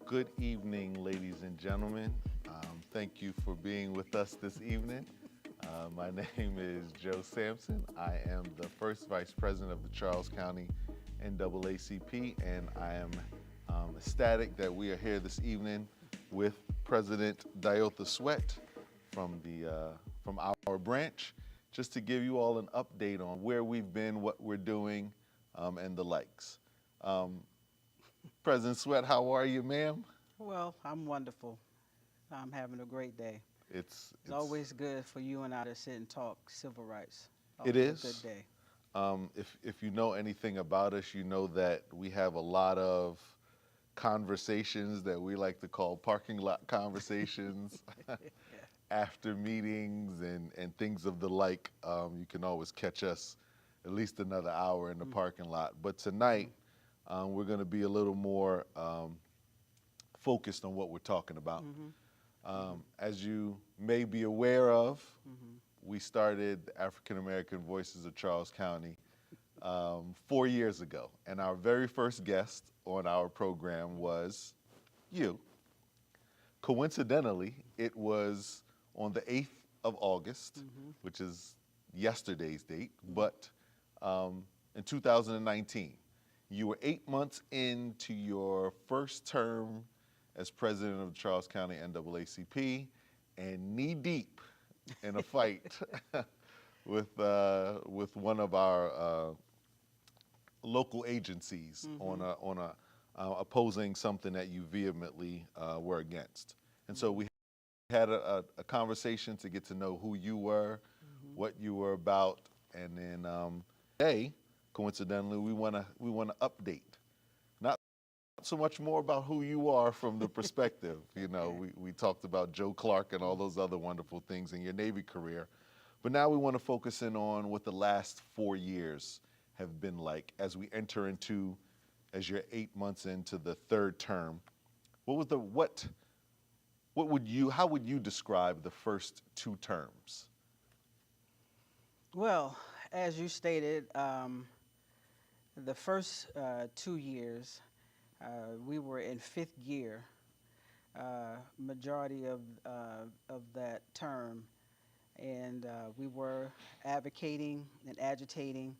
Good evening, ladies and gentlemen. Thank you for being with us this evening. My name is Joe Sampson. I am the first vice president of the Charles County NAACP, and I am ecstatic that we are here this evening with President Dyotha Sweat from our branch, just to give you all an update on where we've been, what we're doing, and the likes. Um, President Sweat, how are you, ma'am? Well, I'm wonderful. I'm having a great day. It's It's it's always good for you and I to sit and talk civil rights. it Always a good is. day. If you know anything about us, you know that we have a lot of conversations that we like to call parking lot conversations after meetings and things of the like. You can always catch us at least another hour in the parking lot. But tonight, we're going to be a little more focused on what we're talking about. Mm-hmm. As you may be aware of, Mm-hmm. we started the African American Voices of Charles County 4 years ago. And our very first guest on our program was you. Coincidentally, it was on the 8th of August, Mm-hmm. which is yesterday's date, but in 2019. You were 8 months into your first term as president of the Charles County NAACP and knee deep in a fight with one of our local agencies Mm-hmm. on opposing something that you vehemently were against. And so we had a conversation to get to know who you were, Mm-hmm. what you were about, and then today, coincidentally, we want to update. Not so much more about who you are from the perspective. You know, Okay. we talked about Joe Clark and all those other wonderful things in your Navy career, but now we want to focus in on what the last 4 years have been like as we enter into, as you're 8 months into the third term. What would you, how would you describe the first two terms? Well, as you stated, the first 2 years, we were in fifth gear, majority of that term, and we were advocating and agitating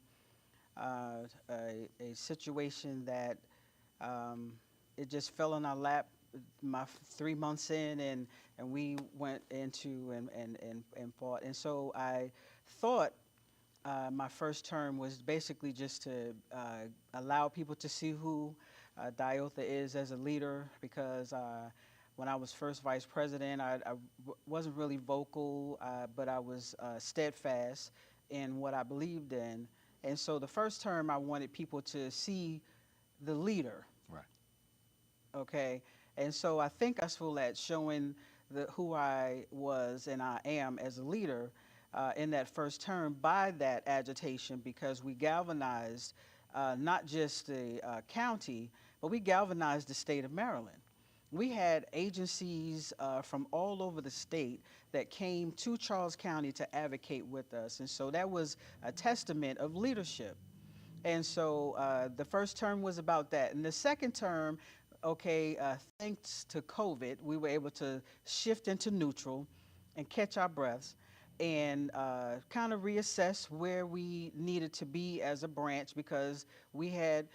a situation that it just fell on our lap 3 months in, and we went into and fought. And so I thought my first term was basically just to allow people to see who Dyotha is as a leader, because when I was first vice president, wasn't really vocal, but I was steadfast in what I believed in. And so the first term, I wanted people to see the leader, Right. okay? And so I think I was successful at showing who I was and I am as a leader in that first term by that agitation, because we galvanized not just the county, but we galvanized the state of Maryland. We had agencies from all over the state that came to Charles County to advocate with us. And so that was a testament of leadership. And so the first term was about that. And the second term, okay, thanks to COVID, we were able to shift into neutral and catch our breaths and kind of reassess where we needed to be as a branch, because we had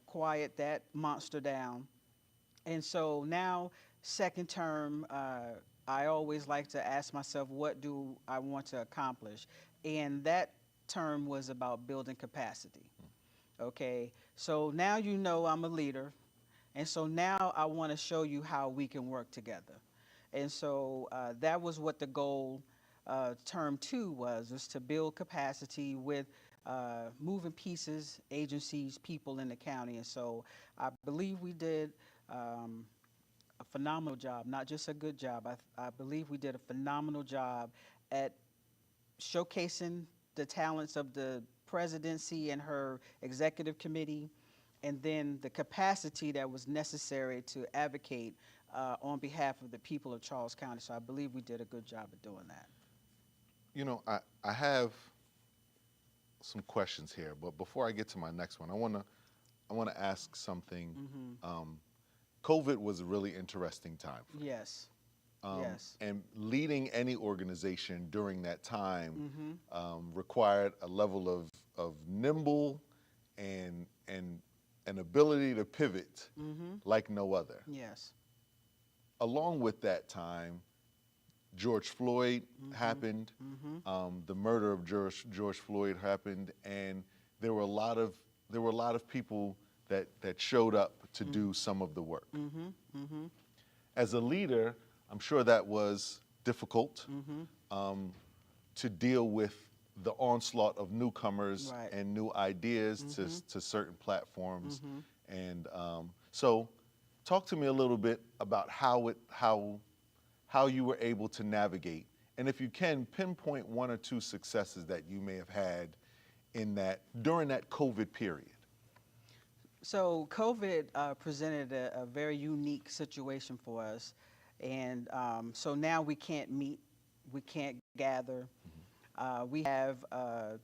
quiet that monster down. And so now, second term, I always like to ask myself, what do I want to accomplish? And that term was about building capacity. Okay, so now you know I'm a leader, and so now I want to show you how we can work together. And so that was what the goal, term two, was to build capacity with moving pieces, agencies, people in the county. And so I believe we did a phenomenal job, not just a good job. I believe we did a phenomenal job at showcasing the talents of the presidency and her executive committee, and then the capacity that was necessary to advocate on behalf of the people of Charles County. So I believe we did a good job of doing that. You know, I have some questions here, but before I get to my next one, I wanna ask something Mm-hmm. um, COVID was a really interesting time for you. Yes. Yes. And leading any organization during that time Mm-hmm. required a level of nimble and an ability to pivot Mm-hmm. like no other. Yes. Along with that time, George Floyd Mm-hmm. happened. Mm-hmm. The murder of George Floyd happened, and there were a lot of people that showed up to do some of the work. Mm-hmm. Mm-hmm. As a leader, I'm sure that was difficult Mm-hmm. to deal with the onslaught of newcomers Right. and new ideas Mm-hmm. to certain platforms. Mm-hmm. And so, talk to me a little bit about how you were able to navigate, and if you can, pinpoint one or two successes that you may have had in that during that COVID period. So COVID presented a very unique situation for us, and so now we can't meet, we can't gather. We have a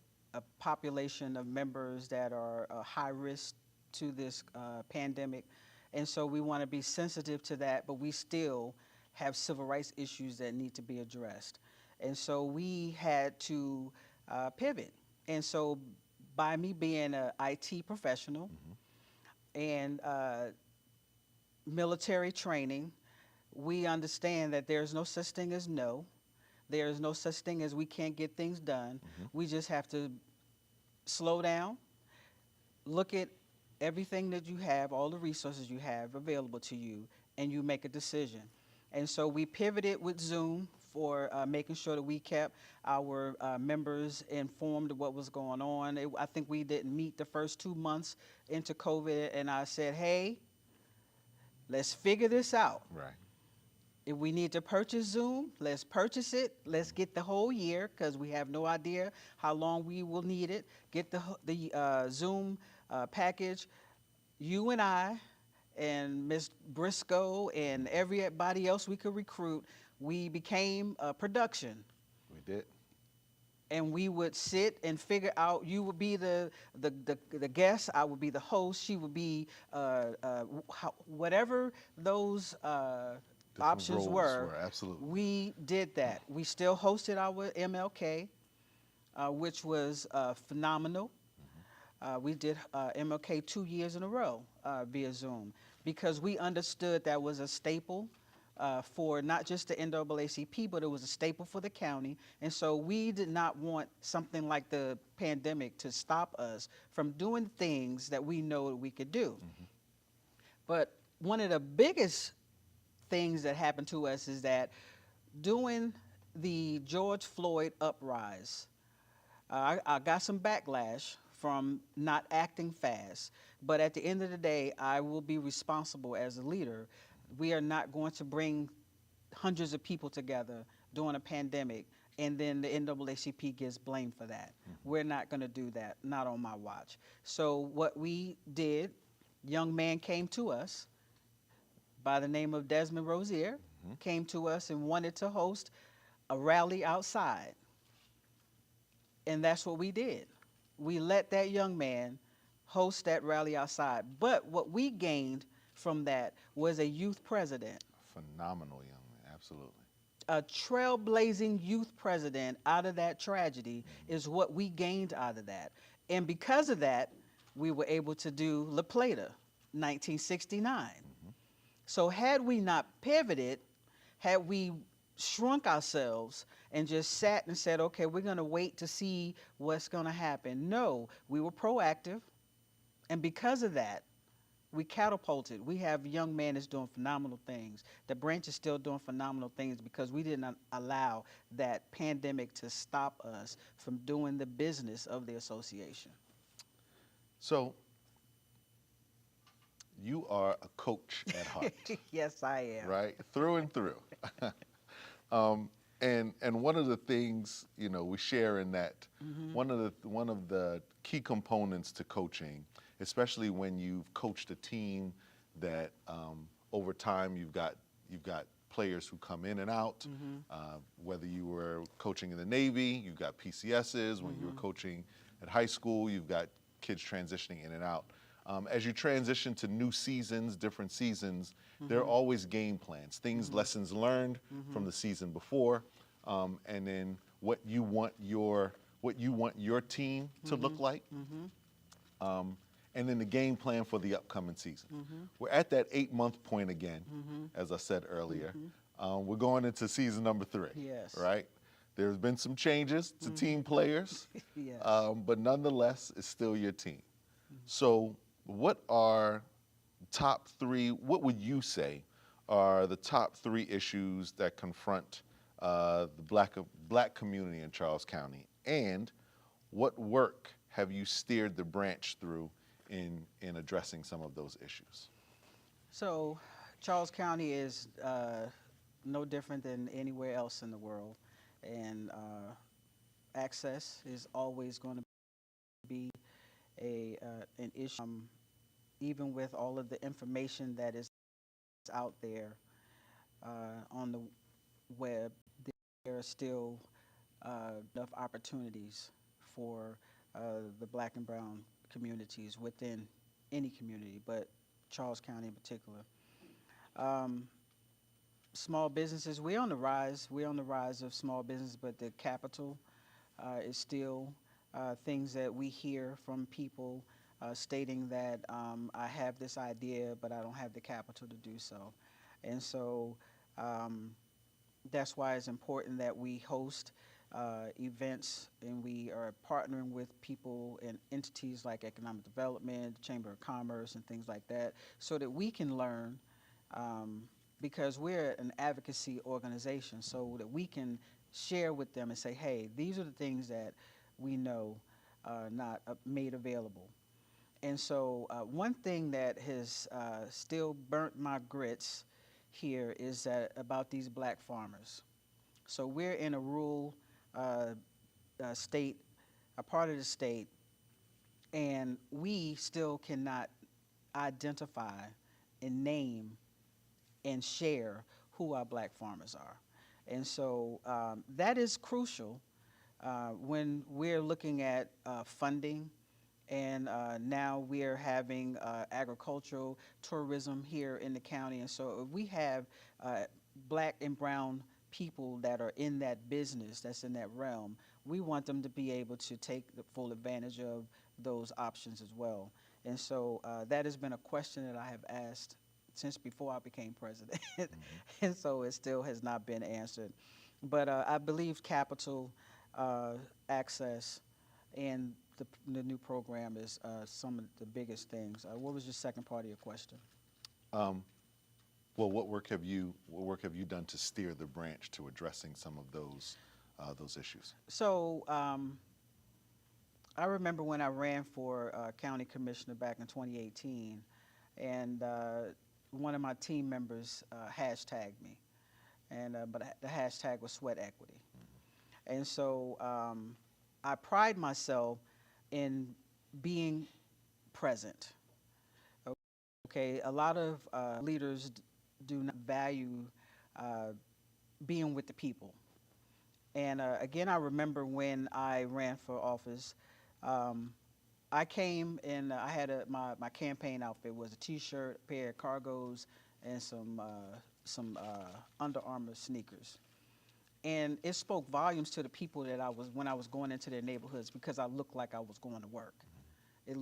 population of members that are high risk to this pandemic, and so we want to be sensitive to that, but we still have civil rights issues that need to be addressed. And so we had to pivot. And so by me being an IT professional, and military training, we understand that there's no such thing as no. There is no such thing as we can't get things done. We just have to slow down, look at everything that you have, all the resources you have available to you, and you make a decision. And so we pivoted with Zoom for making sure that we kept our members informed of what was going on. I think we didn't meet the first 2 months into COVID, and I said, hey, let's figure this out. Right. If we need to purchase Zoom, let's purchase it. Let's get the whole year because we have no idea how long we will need it. Get the Zoom package. You and I and Miss Briscoe and everybody else we could recruit, we became a production. We did. And we would sit and figure out. You would be the guest. I would be the host. She would be whatever those Different options roles were. absolutely. We did that. We still hosted our MLK, which was phenomenal. We did MLK 2 years in a row via Zoom because we understood that was a staple for not just the NAACP, but it was a staple for the county. And so we did not want something like the pandemic to stop us from doing things that we know that we could do. But one of the biggest things that happened to us is that during the George Floyd uprise, I got some backlash from not acting fast. But at the end of the day, I will be responsible as a leader. We are not going to bring hundreds of people together during a pandemic and then the NAACP gets blamed for that. We're not going to do that, not on my watch. So what we did, young man came to us by the name of Desmond Rozier, came to us and wanted to host a rally outside. And that's what we did. We let that young man host that rally outside. But what we gained from that was a youth president. Phenomenal young man, absolutely. A trailblazing youth president out of that tragedy is what we gained out of that. And because of that, we were able to do La Plata, 1969. So had we not pivoted, had we shrunk ourselves and just sat and said, okay, we're going to wait to see what's going to happen. No, we were proactive. And because of that, we catapulted. We have young men that's doing phenomenal things. The branch is still doing phenomenal things because we didn't allow that pandemic to stop us from doing the business of the association. So, you are a coach at heart. Yes, I am. Right? Through and through. And one of the things, you know, we share in that, one of the key components to coaching, especially when you've coached a team that over time you've got players who come in and out, whether you were coaching in the Navy, you've got PCSs, when you were coaching at high school, you've got kids transitioning in and out. As you transition to new seasons, different seasons, there are always game plans, things, lessons learned from the season before, and then what you want your team to look like, and then the game plan for the upcoming season. We're at that 8-month point again, as I said earlier. We're going into season number 3, Yes. right? There's been some changes to team players, Yes. but nonetheless, it's still your team. So what are top 3, what would you say are the top 3 issues that confront the black community in Charles County? And what work have you steered the branch through in addressing some of those issues? So Charles County is no different than anywhere else in the world, and access is always going to be an issue. Even with all of the information that is out there on the web, there are still enough opportunities for the black and brown communities within any community, but Charles County in particular. Small businesses, we're on the rise. We're on the rise of small business, but the capital is still things that we hear from people stating that I have this idea, but I don't have the capital to do so. And so that's why it's important that we host events, and we are partnering with people and entities like Economic Development, Chamber of Commerce, and things like that, so that we can learn, because we're an advocacy organization, so that we can share with them and say, hey, these are the things that we know are not made available. And so one thing that has still burnt my grits here is that about these black farmers. So we're in a rural state, a part of the state, and we still cannot identify and name and share who our black farmers are. And so that is crucial when we're looking at funding, and now we're having agricultural tourism here in the county. And so if we have black and brown people that are in that business, that's in that realm, we want them to be able to take the full advantage of those options as well. And so that has been a question that I have asked since before I became president. And so it still has not been answered. But I believe capital, access, and the new program is some of the biggest things. What was your second part of your question? Well, what work have you done to steer the branch to addressing some of those issues? So I remember when I ran for county commissioner back in 2018, and one of my team members hashtagged me, and but the hashtag was sweat equity. And so I pride myself in being present. Okay, a lot of leaders do not value being with the people. And again, I remember when I ran for office, I came and I had my campaign outfit was a T-shirt, a pair of cargos, and some Under Armour sneakers. And it spoke volumes to the people that when I was going into their neighborhoods, because I looked like I was going to work.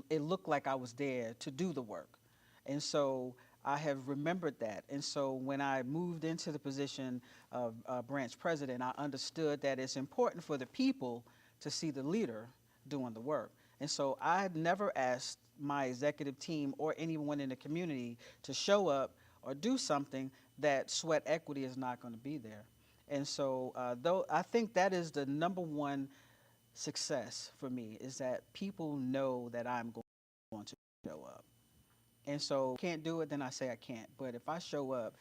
It looked like I was there to do the work. And so I have remembered that. And so when I moved into the position of branch president, I understood that it's important for the people to see the leader doing the work. And so I had never asked my executive team or anyone in the community to show up or do something that sweat equity is not going to be there. And so though I think that is the number one success for me, is that people know that I'm going to show up. And so can't do it, then I say I can't. But if I show up,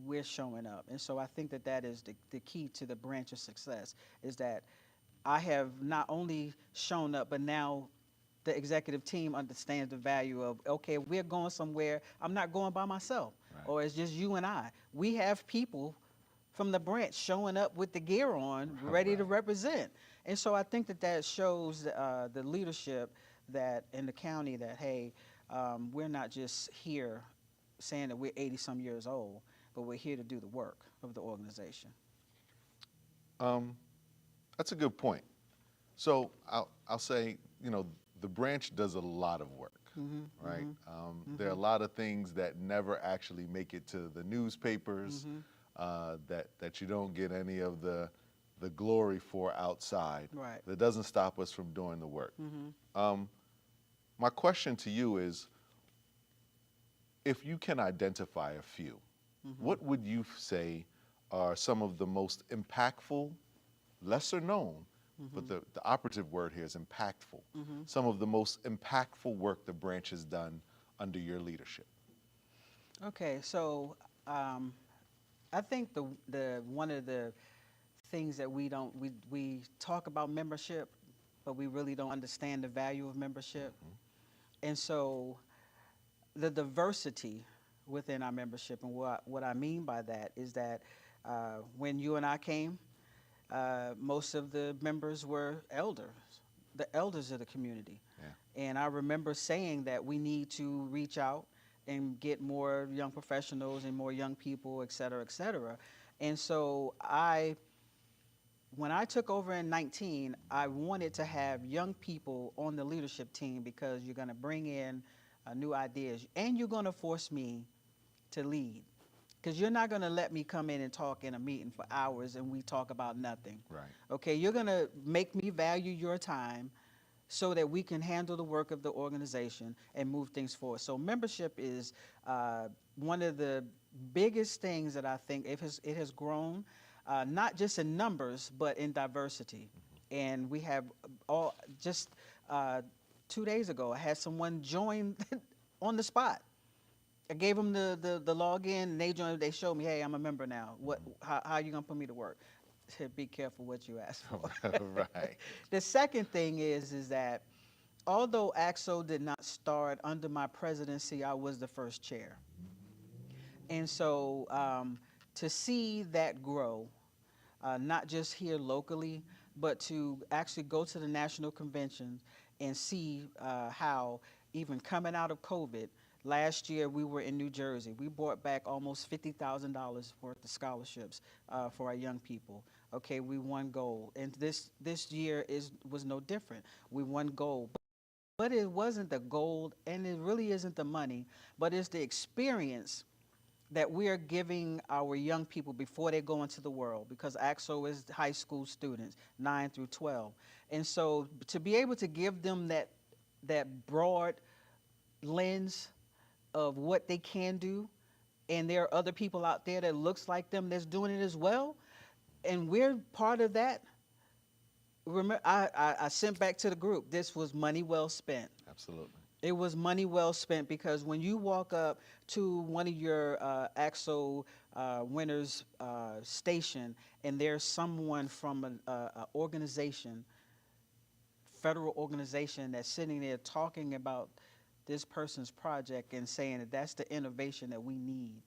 we're showing up. And so I think that that is the key to the branch of success, is that I have not only shown up, but now the executive team understands the value of, okay, we're going somewhere, I'm not going by myself, right, or it's just you and I. We have people from the branch showing up with the gear on, ready to represent. And so I think that that shows the leadership that in the county that, hey, we're not just here saying that we're 80 some years old, but we're here to do the work of the organization. Um, that's a good point. So I'll say, the branch does a lot of work, right? There are a lot of things that never actually make it to the newspapers, that you don't get any of the glory for outside. Right. That doesn't stop us from doing the work. My question to you is, if you can identify a few, what would you say are some of the most impactful, lesser known, but the operative word here is impactful, some of the most impactful work the branch has done under your leadership? Okay, so I think the one of the things that we talk about membership, but we really don't understand the value of membership. And so the diversity within our membership, and what I mean by that is that when you and I came, most of the members were the elders of the community. Yeah. And I remember saying that we need to reach out and get more young professionals and more young people, et cetera, et cetera. And so when I took over in 19, I wanted to have young people on the leadership team because you're going to bring in new ideas and you're going to force me to lead. Because you're not going to let me come in and talk in a meeting for hours and we talk about nothing. Right. Okay, you're going to make me value your time so that we can handle the work of the organization and move things forward. So membership is one of the biggest things that I think it has grown, not just in numbers, but in diversity. And we have just 2 days ago, I had someone join on the spot. I gave them the login, and they joined. They showed me, hey, I'm a member now. How are you gonna put me to work? Be careful what you ask for. Right. The second thing is that although AXO did not start under my presidency, I was the first chair, and so to see that grow, not just here locally, but to actually go to the national convention and see how even coming out of COVID. Last year, we were in New Jersey. We brought back almost $50,000 worth of scholarships for our young people. Okay, we won gold, and this year was no different. We won gold, but it wasn't the gold, and it really isn't the money, but it's the experience that we are giving our young people before they go into the world, because AXO is high school students, 9 through 12, and so to be able to give them that broad lens of what they can do, and there are other people out there that looks like them that's doing it as well, and we're part of that. Remember, I sent back to the group, this was money well spent. Absolutely. It was money well spent, because when you walk up to one of your AXO winners station, and there's someone from an organization, federal organization, that's sitting there talking about this person's project and saying that that's the innovation that we need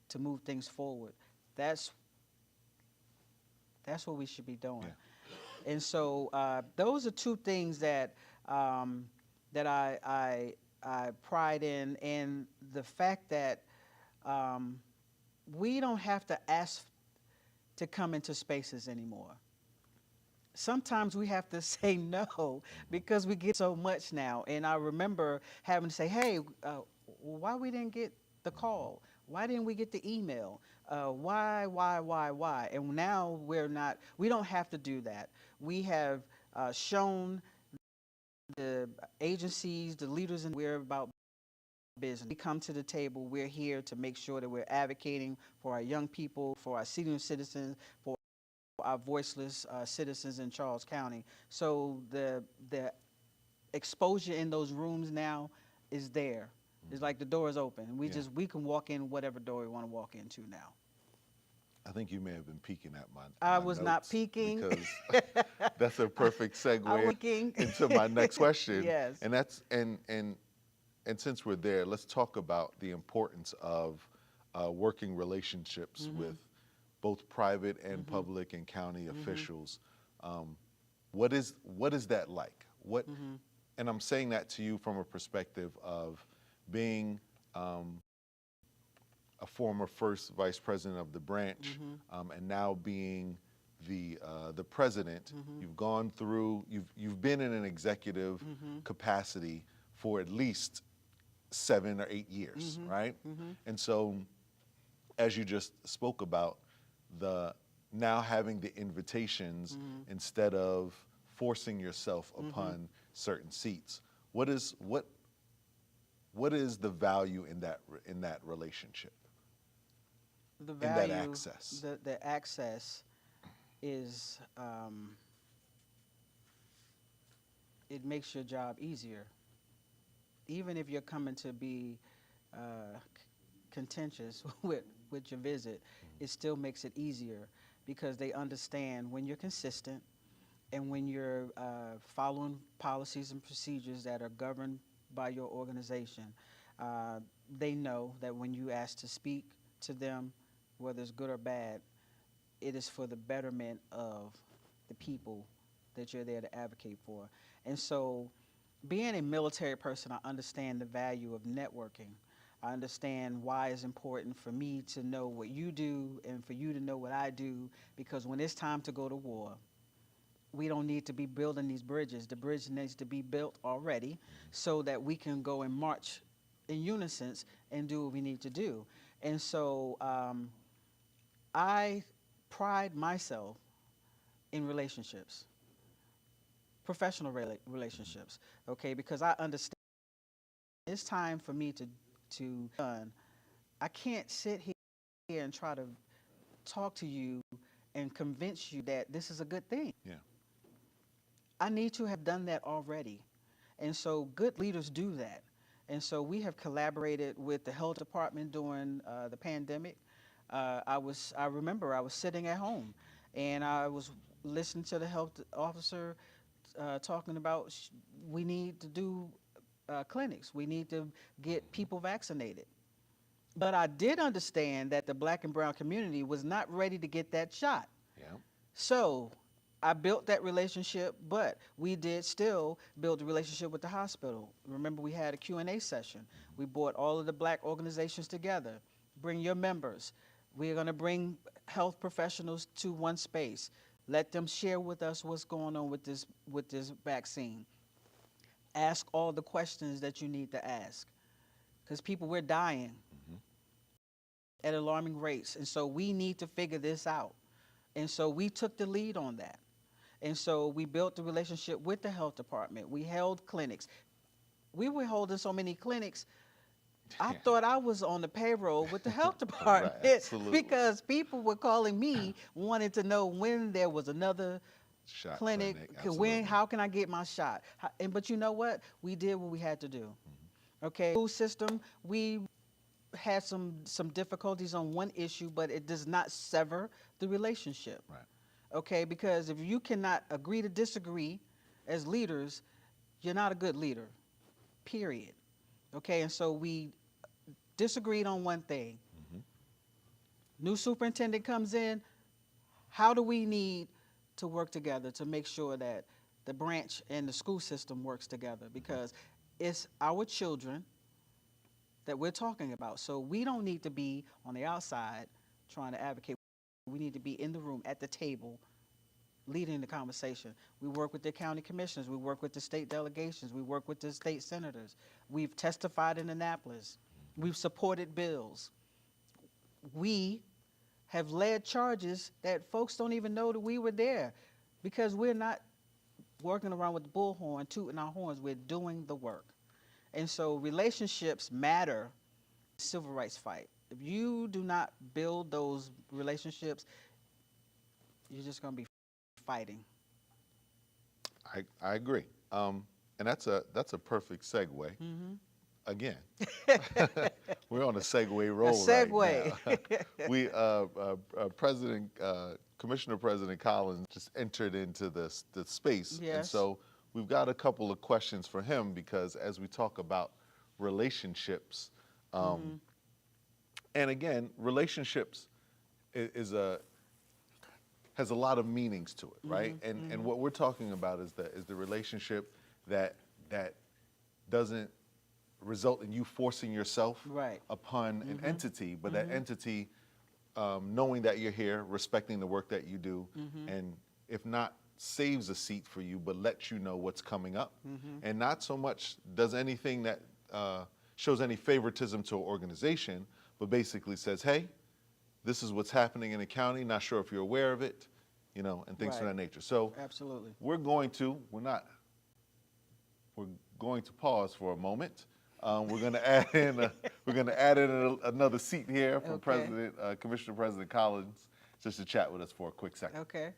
to move things forward. That's what we should be doing. Yeah. And so those are two things that that I pride in, and the fact that we don't have to ask to come into spaces anymore. Sometimes we have to say no because we get so much now. And I remember having to say, hey, why we didn't get the call? Why didn't we get the email? Why? And now we don't have to do that. We have shown the agencies, the leaders, and we're about business. We come to the table, we're here to make sure that we're advocating for our young people, for our senior citizens, for our voiceless citizens in Charles County. So the exposure in those rooms now is there. It's like the door is open. We can walk in whatever door we want to walk into now. I think you may have been peeking at my I was not peeking. Because that's a perfect segue into my next question. Yes. And that's and since we're there, let's talk about the importance of working relationships with both private and public and county officials. What is that like? and I'm saying that to you from a perspective of being a former first vice president of the branch, and now being the president. You've gone through, you've been in an executive capacity for at least 7 or 8 years, right? And so, as you just spoke about, the now having the invitations instead of forcing yourself upon certain seats. What is the value in that relationship? The In value, that access. the access is, it makes your job easier. Even if you're coming to be contentious with your visit, it still makes it easier because they understand when you're consistent and when you're following policies and procedures that are governed by your organization. They know that when you ask to speak to them, whether it's good or bad, it is for the betterment of the people that you're there to advocate for. And so, being a military person, I understand the value of networking. I understand why it's important for me to know what you do and for you to know what I do, because when it's time to go to war, we don't need to be building these bridges. The bridge needs to be built already so that we can go and march in unison and do what we need to do. And so I pride myself in relationships, professional relationships, okay, because I understand it's time for me to done. I can't sit here and try to talk to you and convince you that this is a good thing. Yeah. I need to have done that already. And so good leaders do that. And so we have collaborated with the health department during the pandemic. I remember I was sitting at home and I was listening to the health officer talking about we need to do clinics. We need to get people vaccinated. But I did understand that the black and brown community was not ready to get that shot. Yeah. So I built that relationship, but we did still build a relationship with the hospital. Remember, we had a Q&A session. We brought all of the black organizations together. Bring your members. We're going to bring health professionals to one space. Let them share with us what's going on with this vaccine. Ask all the questions that you need to ask, because people, we're dying at alarming rates, and so we need to figure this out. And so we took the lead on that. And so we built the relationship with the health department. We held clinics. We were holding so many clinics, I thought I was on the payroll with the health department. Right, absolutely. Because people were calling me wanting to know when there was another Shot clinic, absolutely. how can I get my shot? But you know what? We did what we had to do. Okay, school system, we had some difficulties on one issue, but it does not sever the relationship. Right. Okay, because if you cannot agree to disagree as leaders, you're not a good leader, period. Okay, and so we disagreed on one thing. New superintendent comes in, how do we need to work together to make sure that the branch and the school system works together? Because it's our children that we're talking about. So we don't need to be on the outside trying to advocate. We need to be in the room at the table leading the conversation. We work with the county commissioners. We work with the state delegations. We work with the state senators. We've testified in Annapolis. We've supported bills. We have led charges that folks don't even know that we were there, because we're not working around with the bullhorn, tooting our horns. We're doing the work. And so relationships matter. Civil rights fight. If you do not build those relationships, you're just going to be fighting. I agree. And that's a perfect segue. Again, we're on a segue roll segue. right now. Commissioner President Collins just entered into the space, Yes. and so we've got a couple of questions for him, because as we talk about relationships, and again, relationships has a lot of meanings to it, right? And what we're talking about is the relationship that that doesn't result in you forcing yourself Right. upon an entity, but that entity knowing that you're here, respecting the work that you do, and if not saves a seat for you, but lets you know what's coming up, and not so much does anything that shows any favoritism to an organization, but basically says, hey, this is what's happening in the county, not sure if you're aware of it, you know, and things of Right. that nature. So Absolutely. we're going to pause for a moment. We're going to add in another seat here from Okay. Commissioner President Collins, just to chat with us for a quick second. Okay.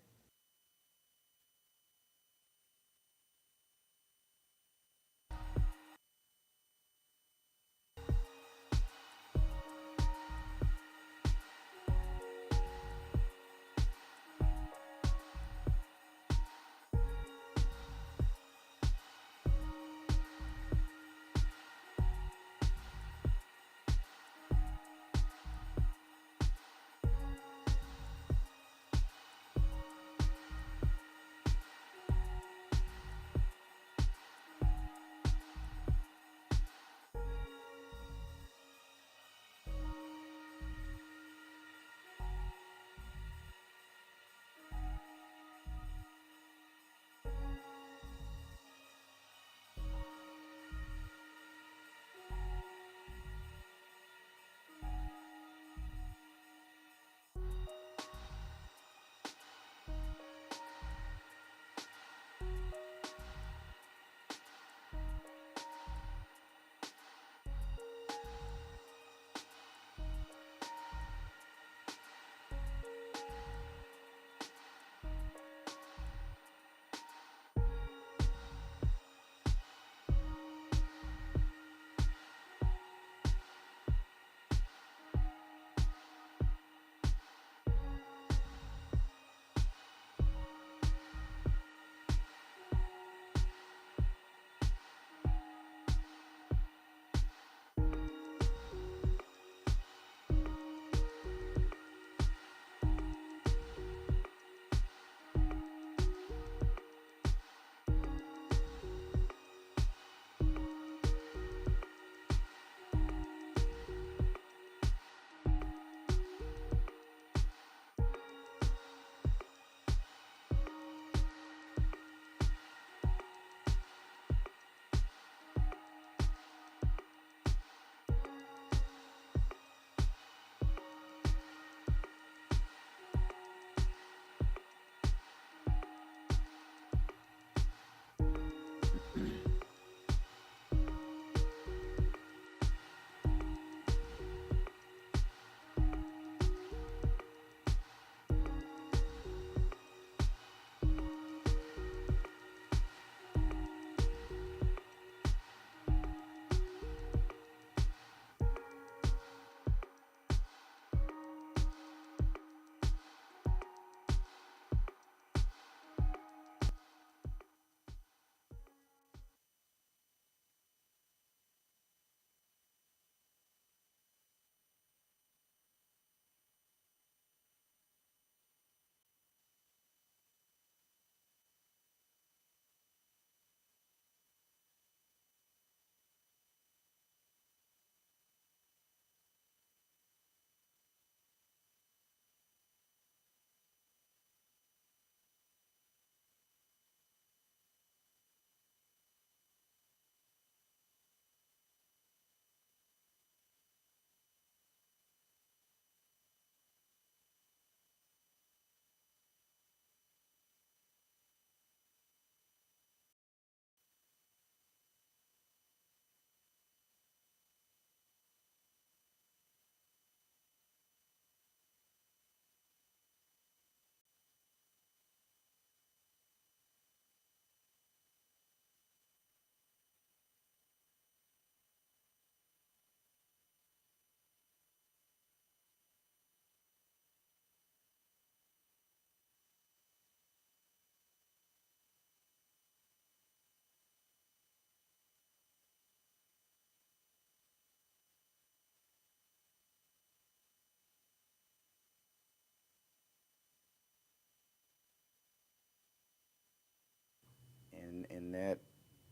and that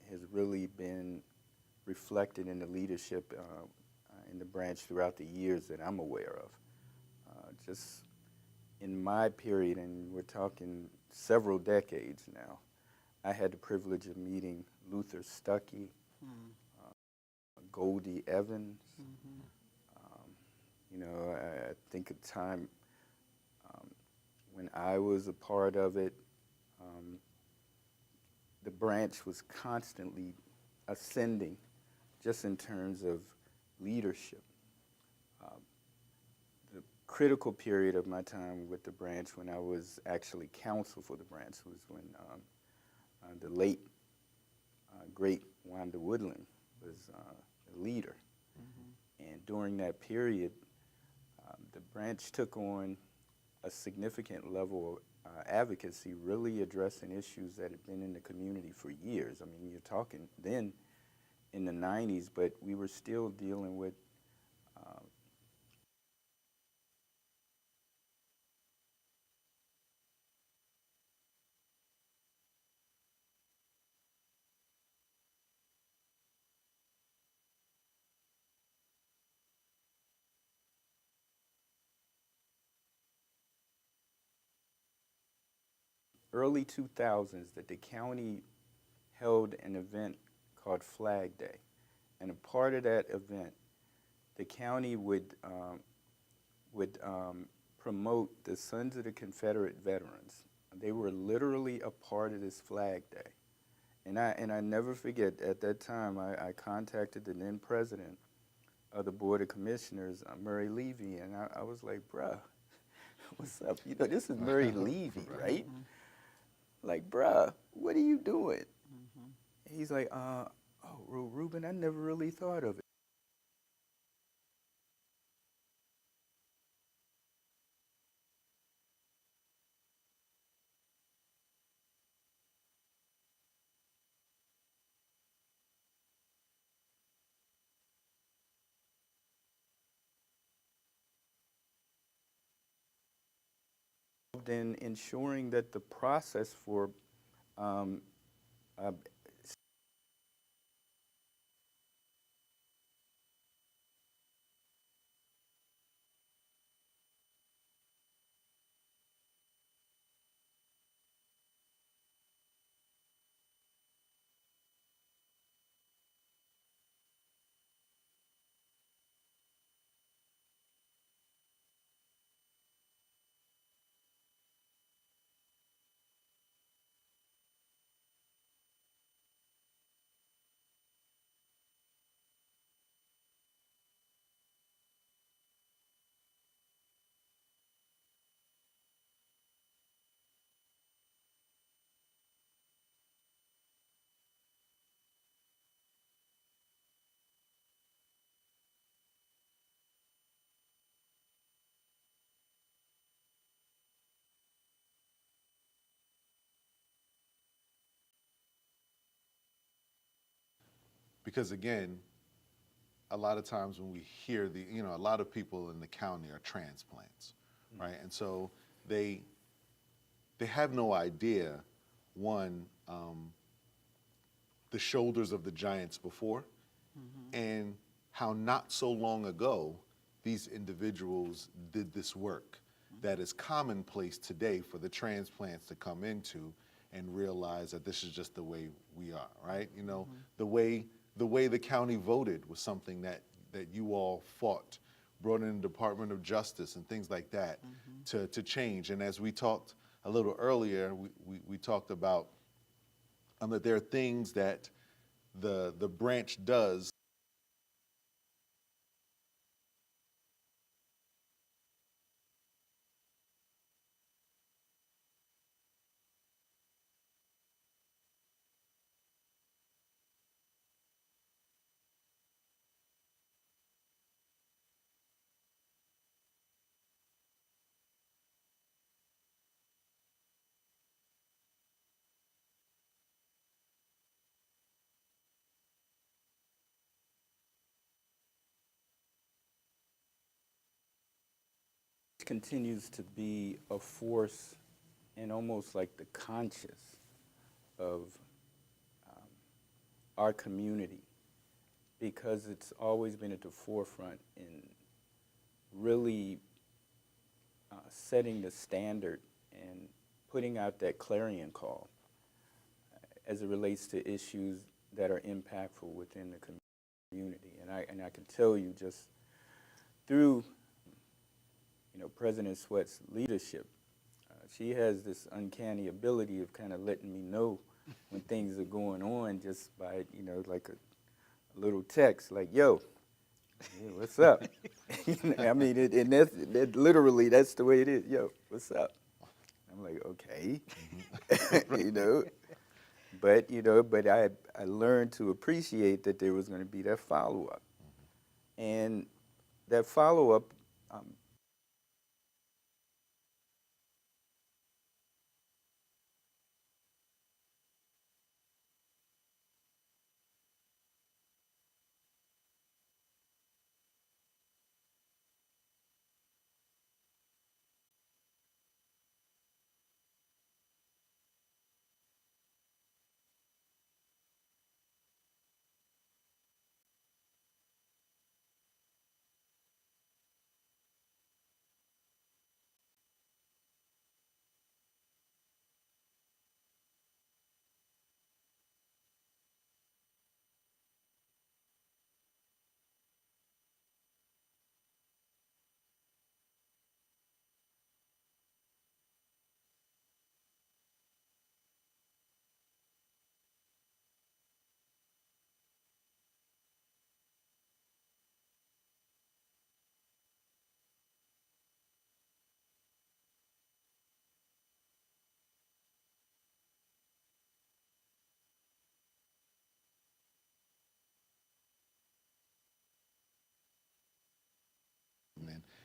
has really been reflected in the leadership in the branch throughout the years that I'm aware of. Just in my period, and we're talking several decades now, I had the privilege of meeting Luther Stuckey, Goldie Evans. You know, I think of time when I was a part of it, the branch was constantly ascending just in terms of leadership. The critical period of my time with the branch when I was actually counsel for the branch was when the late, great Wanda Woodland was the leader. And during that period, the branch took on a significant level of advocacy, really addressing issues that had been in the community for years. I mean, you're talking then in the 90s, but we were still dealing with early 2000s that the county held an event called Flag Day. And a part of that event, the county would promote the Sons of the Confederate Veterans. They were literally a part of this Flag Day. And I never forget, at that time, I contacted the then president of the Board of Commissioners, Murray Levy, and I was like, bruh, what's up? You know, this is Murray Levy, right? Like, bruh, what are you doing? He's like, oh, Ruben, I never really thought of it. In ensuring that the process for um, uh, Because again, a lot of times when we hear a lot of people in the county are transplants, right? And so they they have no idea, one, the shoulders of the giants before, and how not so long ago these individuals did this work that is commonplace today for the transplants to come into and realize that this is just the way we are, right? You know, the way the county voted was something that you all fought, brought in the Department of Justice and things like that to change. And as we talked a little earlier, we talked about that there are things that the branch does continues to be a force and almost like the conscience of our community, because it's always been at the forefront in really setting the standard and putting out that clarion call as it relates to issues that are impactful within the community. And I can tell you, just through President Sweat's leadership, she has this uncanny ability of kind of letting me know when things are going on just by, like a little text, like, yo, yeah, what's up? I mean, and that literally, that's the way it is. Yo, what's up? I'm like, okay, but I learned to appreciate that there was going to be that follow-up. And that follow-up,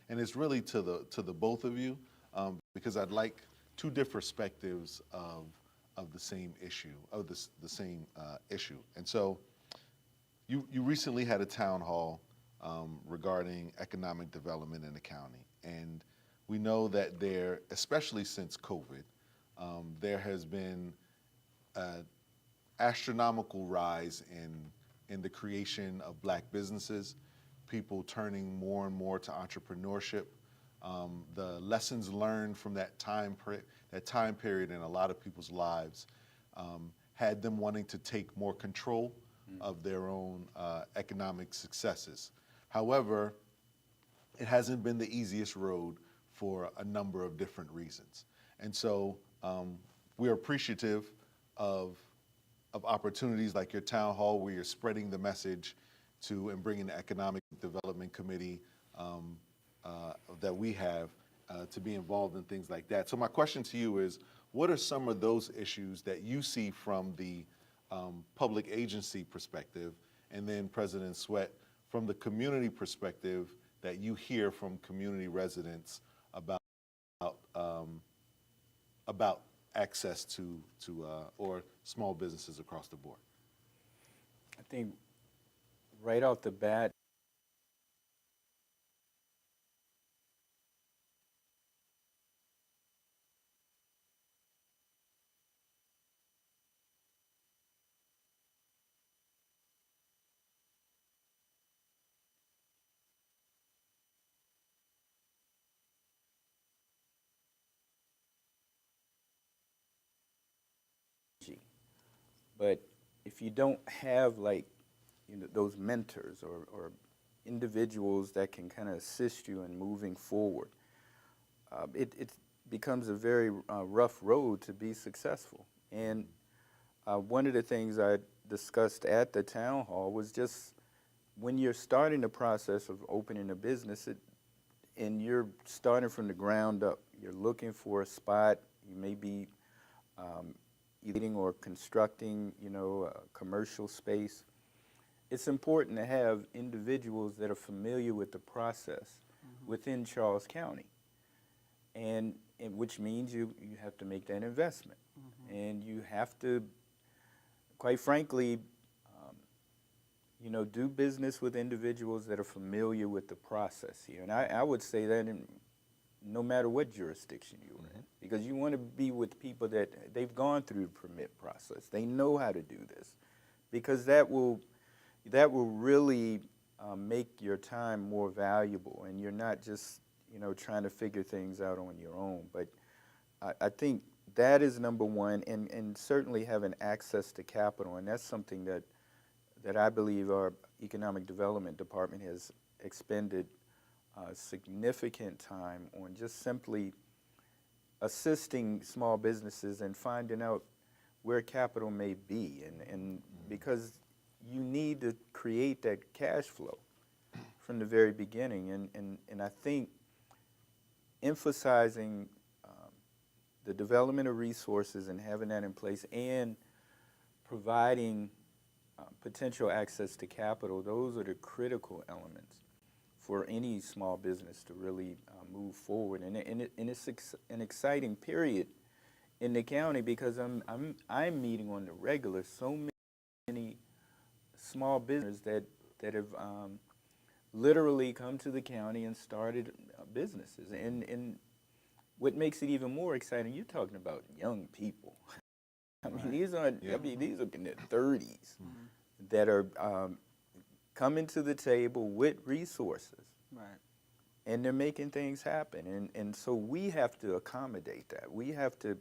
And it's really to the both of you, because I'd like two different perspectives of the same issue, of the same issue. And so you recently had a town hall regarding economic development in the county. And we know that there, especially since COVID, there has been an astronomical rise in the creation of black businesses, people turning more and more to entrepreneurship. The lessons learned from that time period in a lot of people's lives had them wanting to take more control of their own economic successes. However, it hasn't been the easiest road for a number of different reasons. And so we're appreciative of opportunities like your town hall, where you're spreading the message to and bringing the Economic Development Committee that we have to be involved in things like that. So my question to you is, what are some of those issues that you see from the public agency perspective, and then President Sweat, from the community perspective, that you hear from community residents about about access to or small businesses across the board? I think right off the bat, but if you don't have those mentors or individuals that can kind of assist you in moving forward, it becomes a very rough road to be successful. And one of the things I discussed at the town hall was just when you're starting the process of opening a business, and you're starting from the ground up, you're looking for a spot, you may be either or constructing, a commercial space. It's important to have individuals that are familiar with the process within Charles County, and which means you have to make that investment, and you have to, quite frankly, do business with individuals that are familiar with the process here. And I would say that no matter what jurisdiction you're in, because you want to be with people that they've gone through the permit process. They know how to do this, because that will really make your time more valuable, and you're not just trying to figure things out on your own. But I think that is number one, and certainly having access to capital, and that's something that I believe our economic development department has expended significant time on, just simply assisting small businesses and finding out where capital may be, and because you need to create that cash flow from the very beginning, and I think emphasizing the development of resources and having that in place, and providing potential access to capital, those are the critical elements for any small business to really move forward. And it's an exciting period in the county, because I'm meeting on the regular so many small businesses that have literally come to the county and started businesses. And what makes it even more exciting, you're talking about young people. I mean, these aren't, I mean, these are in their 30s that are coming to the table with resources. Right. And they're making things happen. And so we have to accommodate that. We have to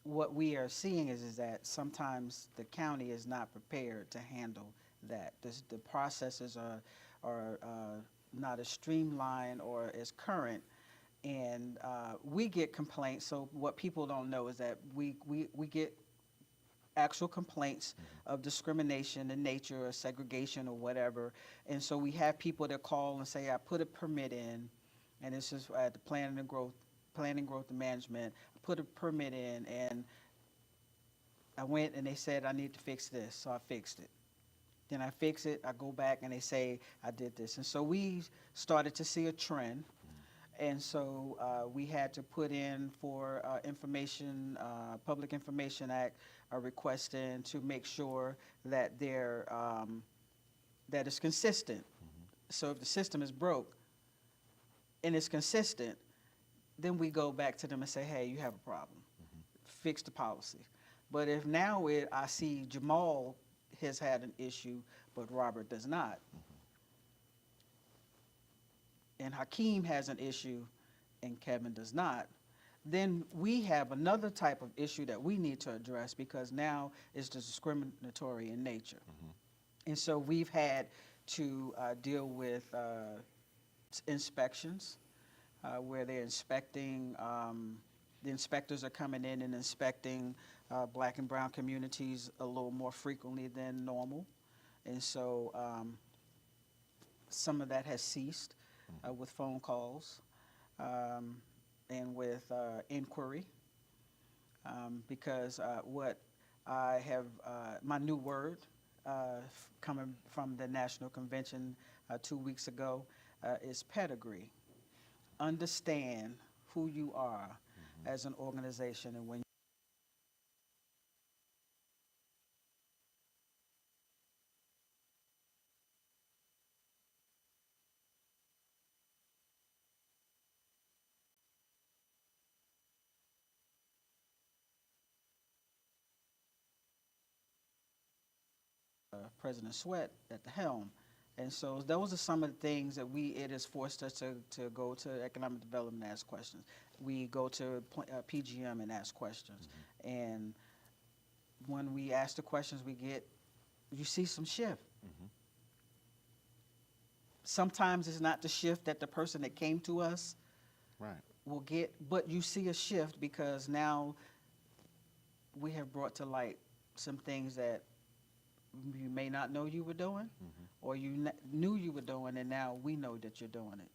What we are seeing is that sometimes the county is not prepared to handle that. The processes are not as streamlined or as current, and we get complaints. So what people don't know is that we get actual complaints of discrimination in nature or segregation or whatever, and so we have people that call and say, I put a permit in, and this is at the planning, growth, and management. I put a permit in, and I went and they said I need to fix this, so I fixed it. Then I fix it, I go back and they say I did this. And so we started to see a trend. And so we had to put in for Public Information Act, a request in to make sure that that it's consistent. So if the system is broke and it's consistent, then we go back to them and say, hey, you have a problem. Fix the policy. But if now I see Jamal has had an issue, but Robert does not, and Hakeem has an issue and Kevin does not, then we have another type of issue that we need to address, because now it's discriminatory in nature. And so we've had to deal with inspections, where they're inspecting, the inspectors are coming in and inspecting black and brown communities a little more frequently than normal. And so some of that has ceased with phone calls and with inquiry, because what I have, my new word coming from the National Convention 2 weeks ago is pedigree. Understand who you are as an organization, and when President Sweat at the helm. And so those are some of the things that it has forced us to go to economic development and ask questions. We go to PGM and ask questions. And when we ask the questions you see some shift. Sometimes it's not the shift that the person that came to us will get, but you see a shift because now we have brought to light some things that you may not know you were doing, Mhm. or knew you were doing, and now we know that you're doing it.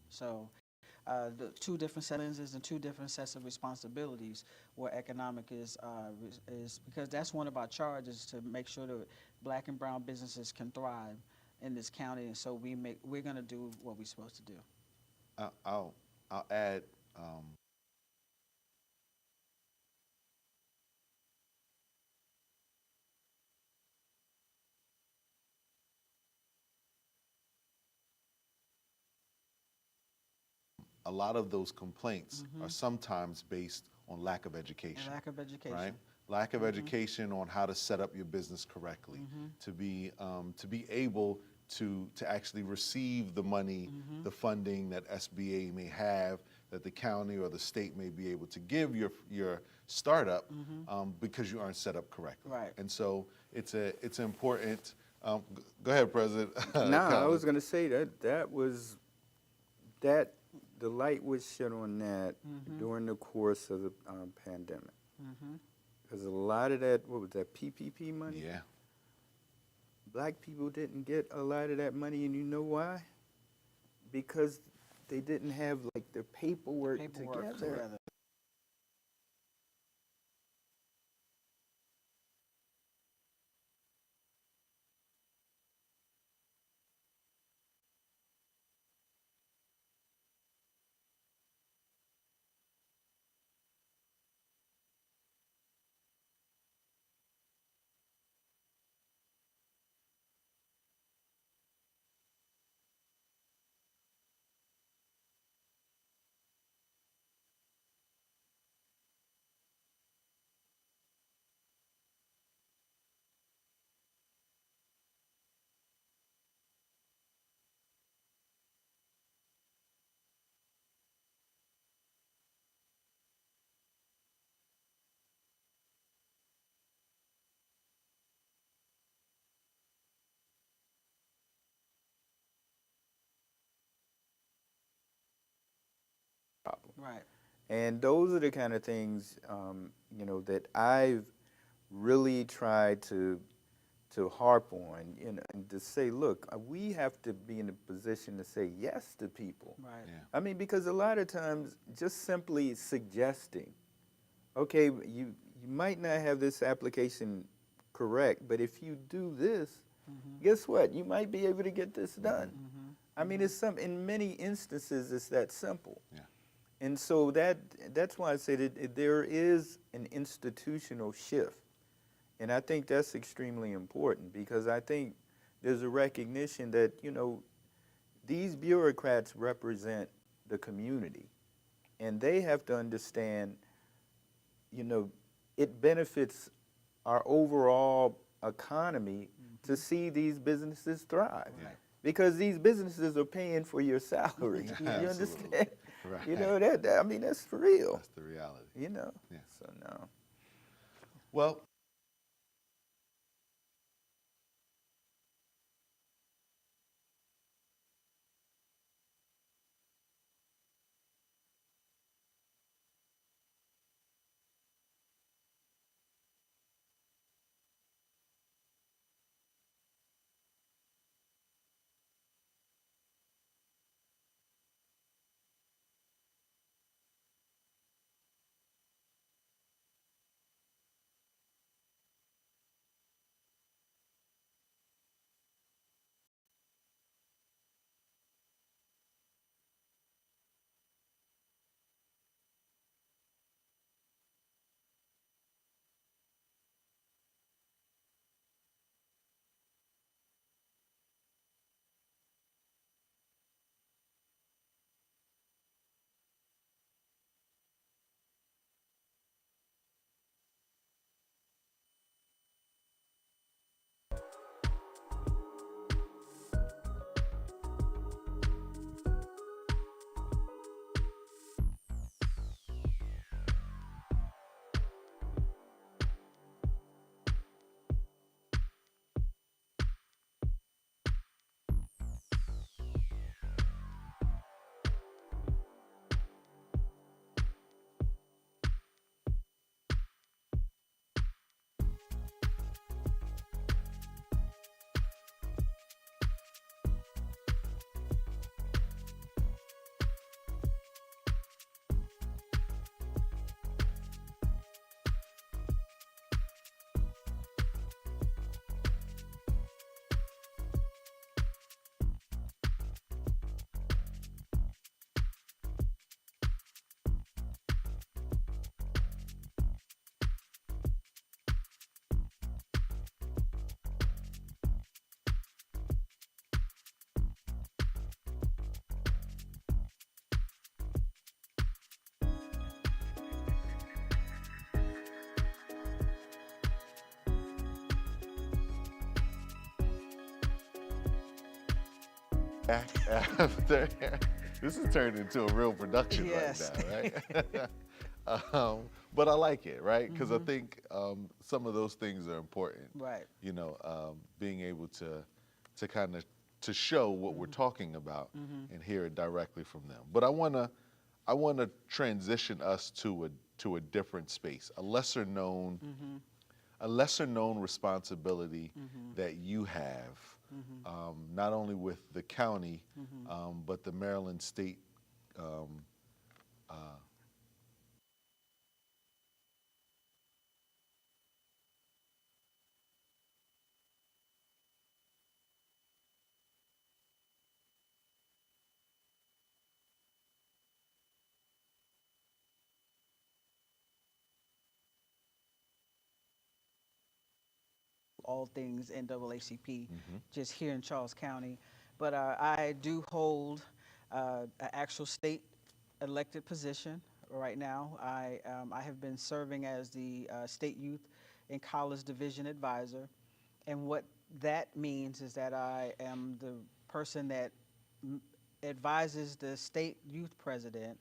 So the two different set of lenses and two different sets of responsibilities where economic is because that's one of our charges to make sure that black and brown businesses can thrive in this county, and so we're going to do what we're supposed to do. I- I'll I'll add. Um, a lot of those complaints are sometimes based on lack of And education, lack of education. right? Lack of education on how to set up your business correctly, to be able to actually receive the money, the funding that SBA may have, that the county or the state may be able to give your startup, because you aren't set up correctly. Right. And so it's important. Go ahead, President. Nah, I was Collins. going to say that was that the light was shed on that during the course of the pandemic. Because a lot of that, what was that, PPP money? Yeah. Black people didn't get a lot of that money, and you know why? Because they didn't have like their paperwork together. Problem. Right. And those are the kind of things, that I've really tried to harp on, and to say, look, we have to be in a position to say yes to people. Right. Yeah. I mean, because a lot of times, just simply suggesting, okay, you might not have this application correct, but if you do this, guess what? You might be able to get this done. I mean, in many instances, it's that simple. Yeah. And so that's why I say that there is an institutional shift. And I think that's extremely important, because I think there's a recognition that, these bureaucrats represent the community. And they have to understand, it benefits our overall economy to see these businesses thrive. Right. Because these businesses are paying for your salary. You Absolutely. understand? Right. I mean, that's for real. That's the reality. Yeah. So no. Well, back after. This is turned into a real production right Yes. now, right? But I like it, right? Because I think some of those things are important. Right. Being able to kind of to show what we're talking about and hear it directly from them. But I wanna transition us to a different space, a lesser known responsibility that you have, not only with the county, but the Maryland State. Uh, All things NAACP, mhm. just here in Charles County. But I do hold an actual state elected position right now. I have been serving as the State Youth and College Division Advisor. And what that means is that I am the person that m- advises the state youth president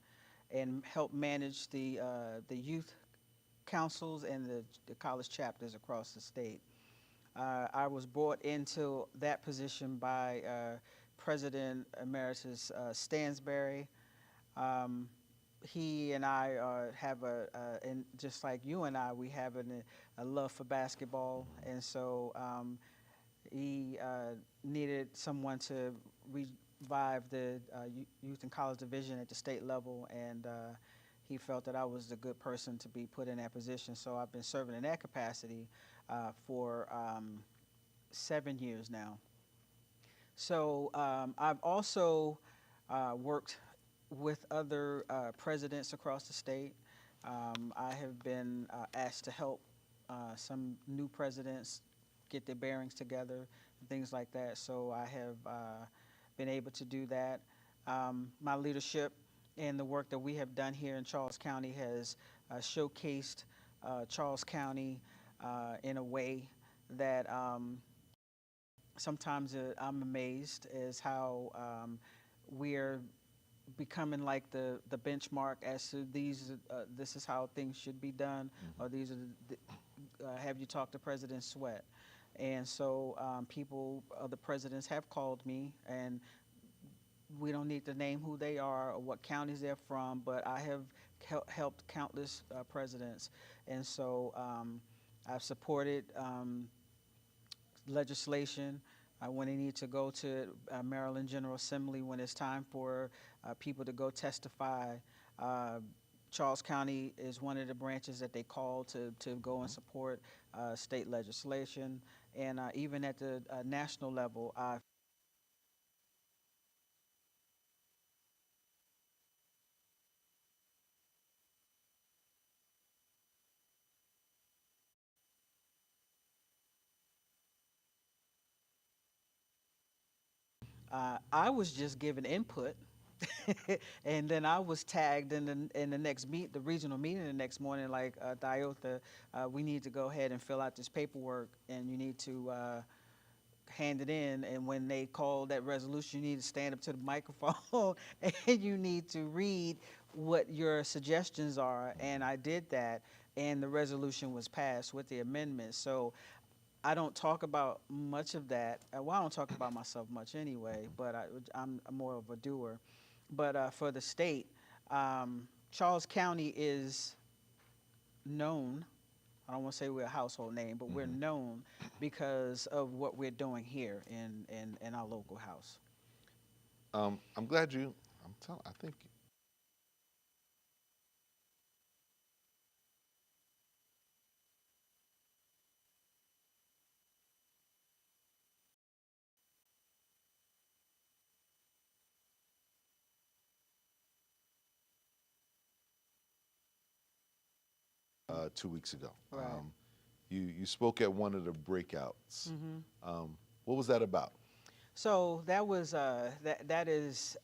and help manage the youth councils and the college chapters across the state. I was brought into that position by President Emeritus Stansberry. Um, he and I have and just like you and I, we have a love for basketball, and so he needed someone to revive the youth and college division at the state level, and he felt that I was the good person to be put in that position. So I've been serving in that capacity for 7 years now. So I've also worked with other presidents across the state. I have been asked to help some new presidents get their bearings together and things like that. So I have been able to do that. My leadership and the work that we have done here in Charles County has showcased Charles County in a way that sometimes I'm amazed as how we're becoming like the benchmark as to this is how things should be done, or these are have you talked to President Sweat? And so people, other presidents have called me, and we don't need to name who they are or what counties they're from, but I have helped countless presidents, and so I've supported legislation when they need to go to Maryland General Assembly when it's time for people to go testify. Uh, Charles County is one of the branches that they call to go and support state legislation. And even at the national level, I was just giving input. And then I was tagged in the next the regional meeting the next morning, like Dyotha, we need to go ahead and fill out this paperwork, and you need to hand it in. And when they call that resolution, you need to stand up to the microphone and you need to read what your suggestions are. And I did that, and the resolution was passed with the amendments. So I don't talk about much of that. Well, I don't talk about myself much anyway, but I'm more of a doer. But for the state, Charles County is known. I don't want to say we're a household name, but we're known because of what we're doing here in our local house. I'm glad you. I'm telling. I think Mm. 2 weeks ago. Right. You spoke at one of the breakouts. Hmm. What was that about? So that was that is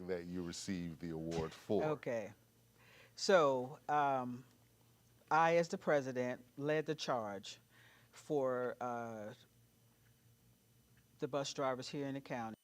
that you received the award for. Okay. So I, as the president, led the charge for the bus drivers here in the county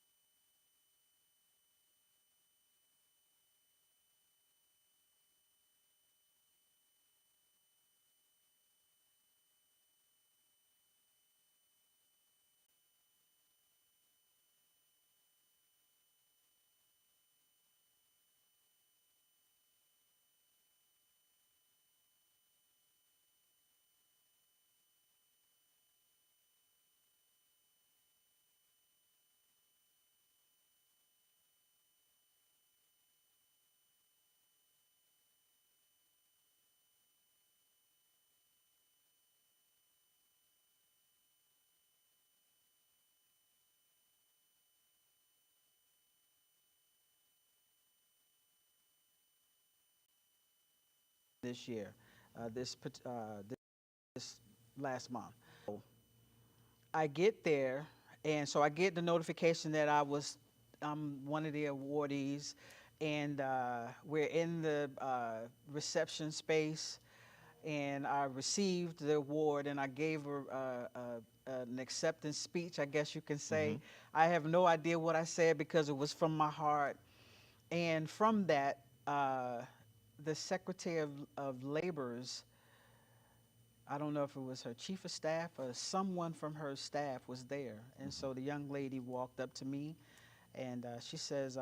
this year, this last month. I get there, and so I get the notification that I'm one of the awardees, and we're in the reception space, and I received the award, and I gave her an acceptance speech, I guess you can say. I have no idea what I said because it was from my heart, and from that, the Secretary of Labor's, I don't know if it was her chief of staff or someone from her staff was there. And so the young lady walked up to me and she says,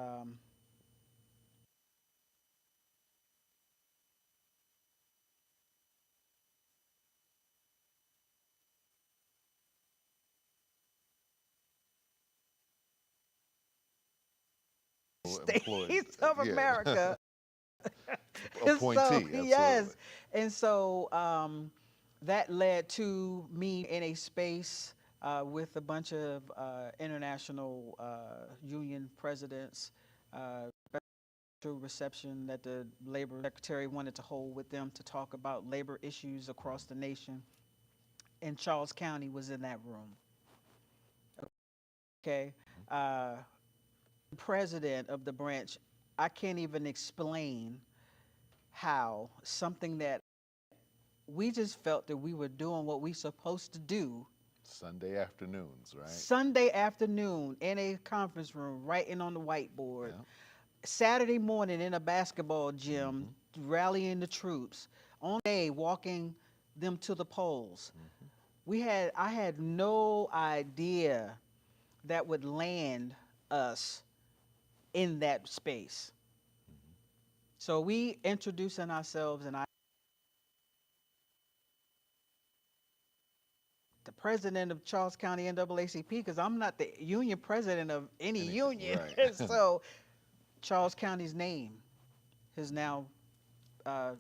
Employees, States of yeah, America. So, appointee, absolutely. yes. And so that led to me in a space with a bunch of international union presidents, special reception that the labor secretary wanted to hold with them to talk about labor issues across the nation. And Charles County was in that room. Okay. Uh, President of the branch, I can't even explain how something that we just felt that we were doing what we supposed to do Sunday afternoons, right? Sunday afternoon in a conference room, writing on the whiteboard. Yeah. Saturday morning in a basketball gym, rallying the troops. On day, walking them to the polls. I had no idea that would land us in that space. So we introducing ourselves, and the president of Charles County NAACP, because I'm not the union president of any Anything, union. right. So Charles County's name has now uh,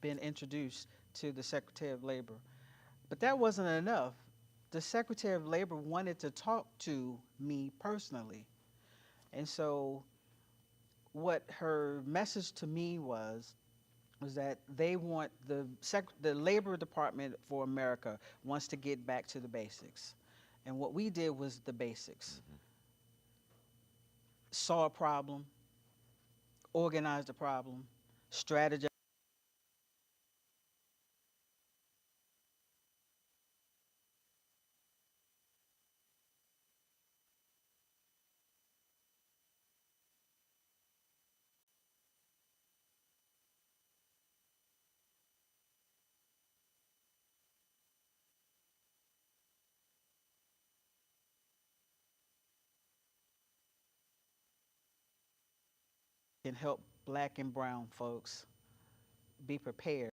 been introduced to the Secretary of Labor. But that wasn't enough. The Secretary of Labor wanted to talk to me personally. And so what her message to me was that they want the Labor Department for America wants to get back to the basics. And what we did was the basics. Saw a problem, organized a problem, strategized, and help black and brown folks be prepared,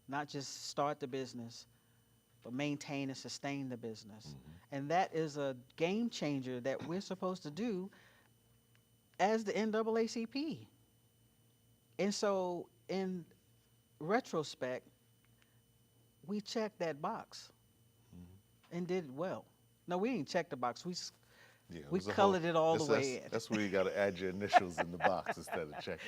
not just start the business, but maintain and sustain the business. And that is a game changer that we're supposed to do as the NAACP. And so in retrospect, we checked that box and did it well. No, we didn't check the box. Yeah, it We was a colored it all the that's, way in. that's where you got to add your initials in the box instead of checking.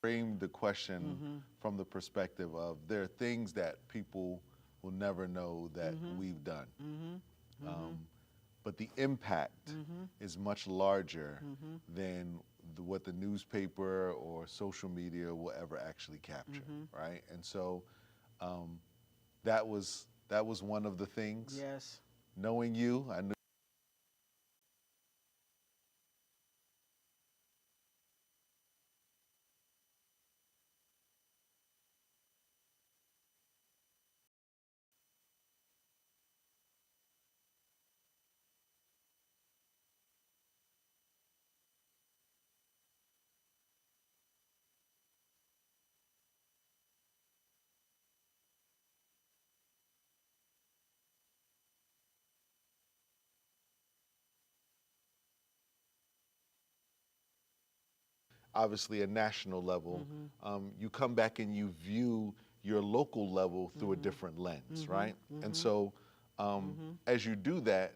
Frame the question from the perspective of there are things that people will never know that we've done. Um, but the impact is much larger than what the newspaper or social media will ever actually capture, right? And so um, that was one of the things. Yes. Knowing you, I knew. Obviously a national level, you come back and you view your local level through a different lens, right? And so as you do that,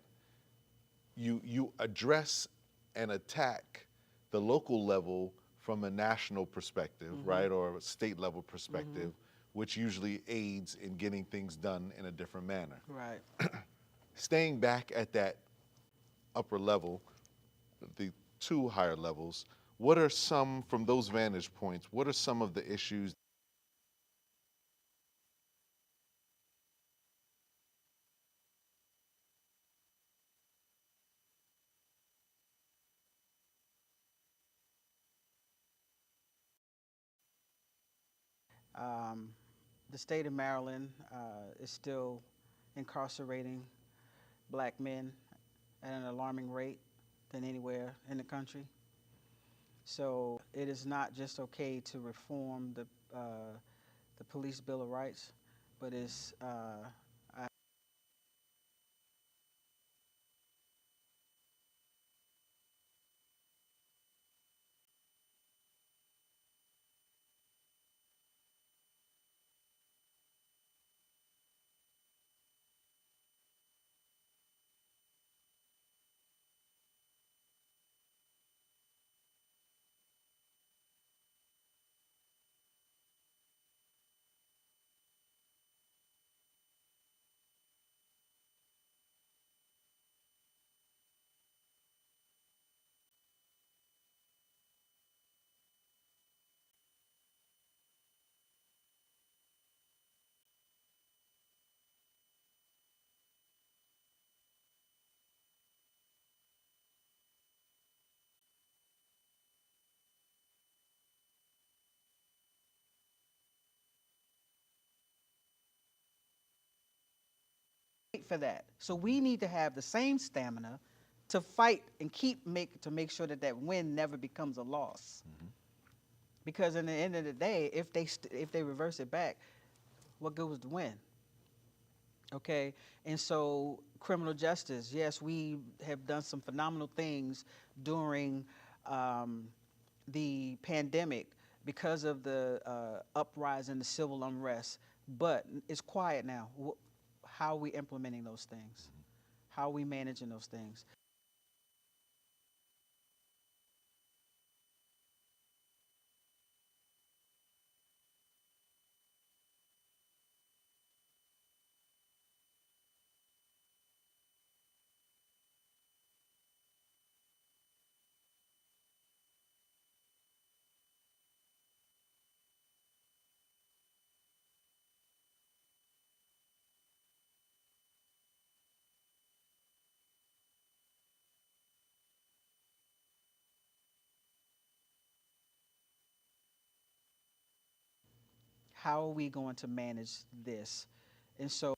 you address and attack the local level from a national perspective, right, or a state level perspective, which usually aids in getting things done in a different manner. Right. Staying back at that upper level, the two higher levels, what are some, from those vantage points, what are some of the issues? Um, the state of Maryland is still incarcerating black men at an alarming rate than anywhere in the country. So it is not just okay to reform the Police Bill of Rights, but it's for that. So we need to have the same stamina to fight and make sure that that win never becomes a loss. Because in the end of the day, if they reverse it back, what good was the win? Okay, and so criminal justice, yes, we have done some phenomenal things during the pandemic because of the uprising, the civil unrest, but it's quiet now. How are we implementing those things? How are we managing those things? How are we going to manage this? And so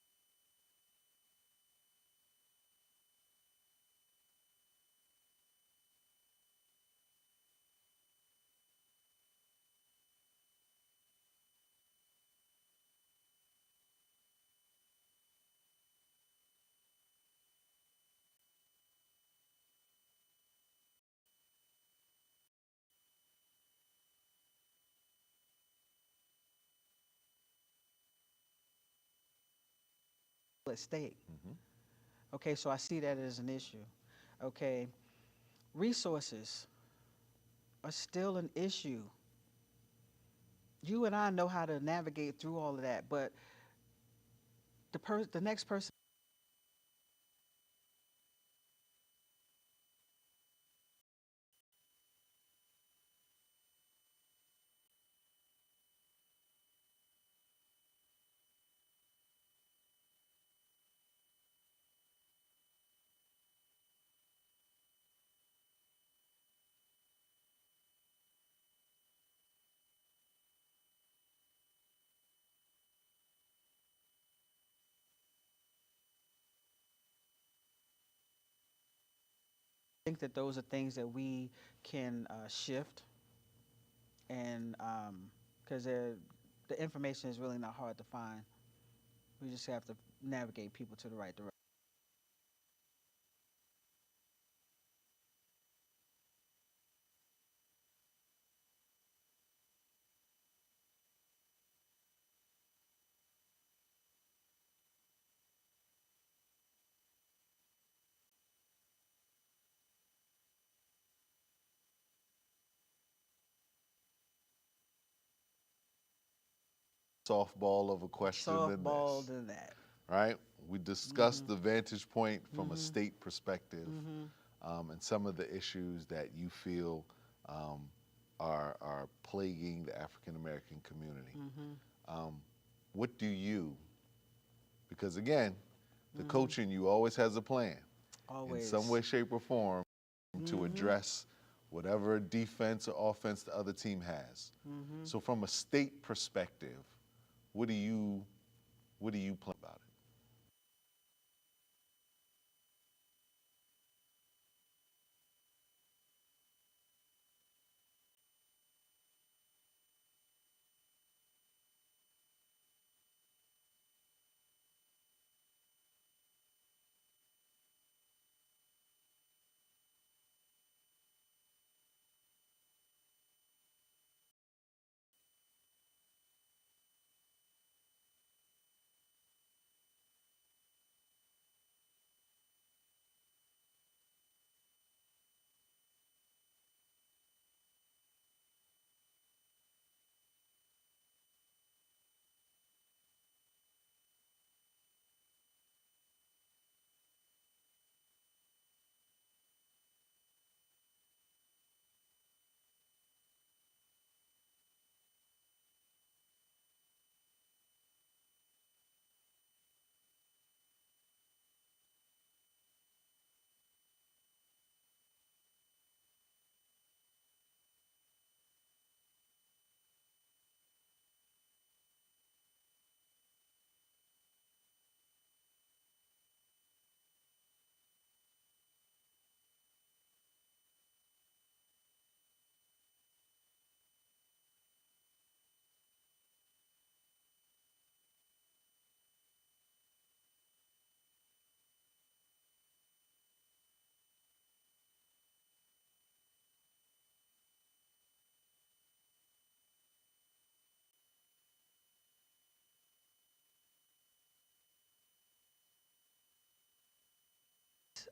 at stake. Okay, so I see that as an issue. Okay, resources are still an issue. you and I know how to navigate through all of that, but the next person think that those are things that we can shift, and because the information is really not hard to find. We just have to navigate people to the right direction. Softball of a question than Softball this, than that. right? We discussed the vantage point from a state perspective, and some of the issues that you feel um, are plaguing the African American community. Um, what do you, because again, the coach in you always has a plan in some way, Always. shape, or form to address whatever defense or offense the other team has. So from a state perspective, what do you plan about it?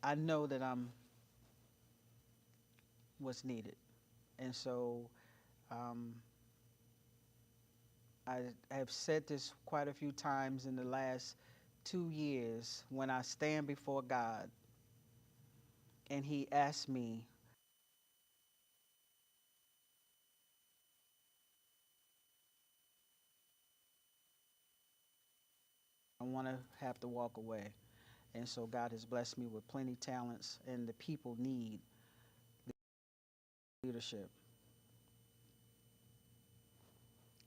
I know that I'm what's needed, and so um, I have said this quite a few times in the last 2 years when I stand before God and He asks me, I want to have to walk away. And so God has blessed me with plenty talents, and the people need leadership.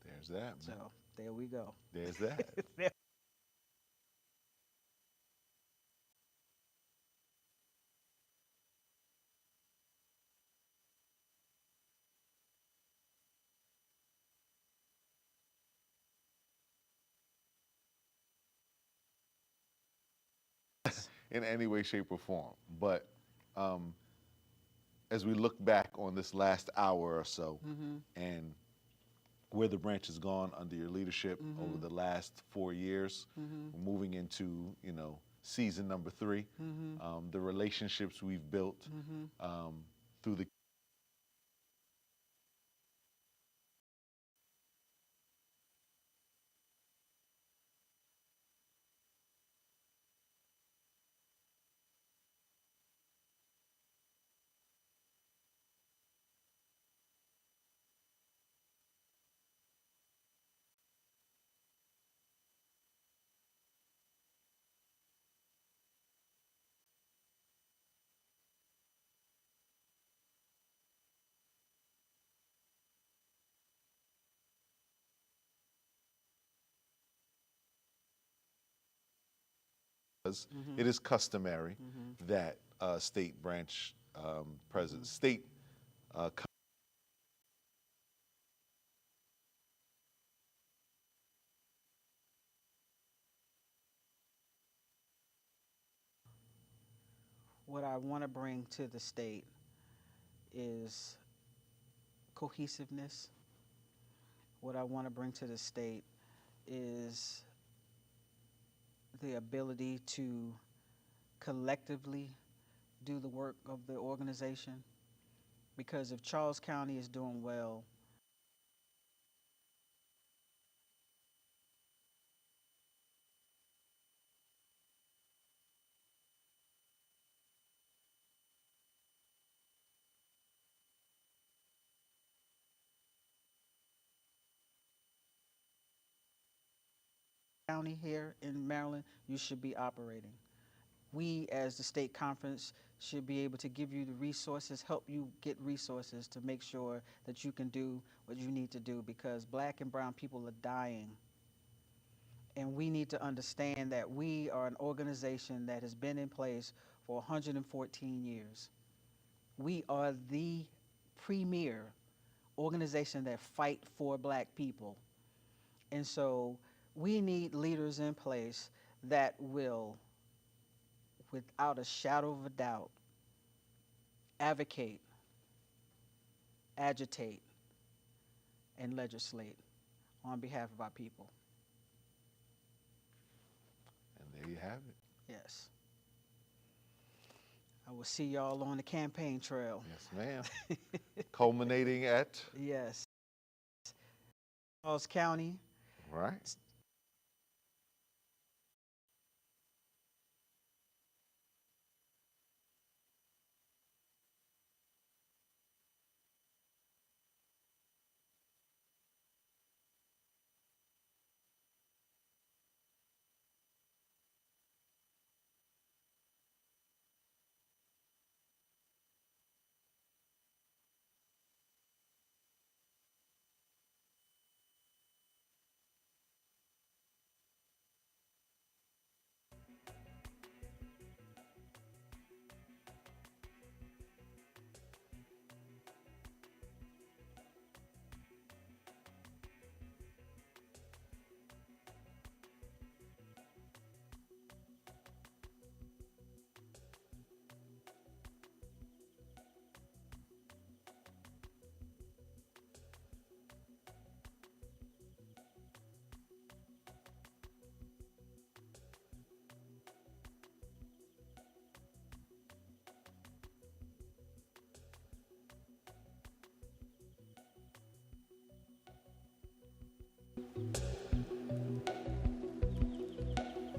There's that, So man. there we go. There's that. In any way, shape, or form. But um, as we look back on this last hour or so, and where the branch has gone under your leadership over the last 4 years, we're moving into season number 3. The relationships we've built through the because it is customary that state branch presidents, state What I want to bring to the state is cohesiveness. What I want to bring to the state is the ability to collectively do the work of the organization. Because if Charles County is doing well, county here in Maryland, you should be operating. We, as the state conference, should be able to give you the resources, help you get resources to make sure that you can do what you need to do because black and brown people are dying. And we need to understand that we are an organization that has been in place for 114 years. We are the premier organization that fight for black people. And so we need leaders in place that will, without a shadow of a doubt, advocate, agitate, and legislate on behalf of our people. and there you have it. Yes. I will see y'all on the campaign trail. Yes, ma'am. Culminating at Yes. Charles County, right.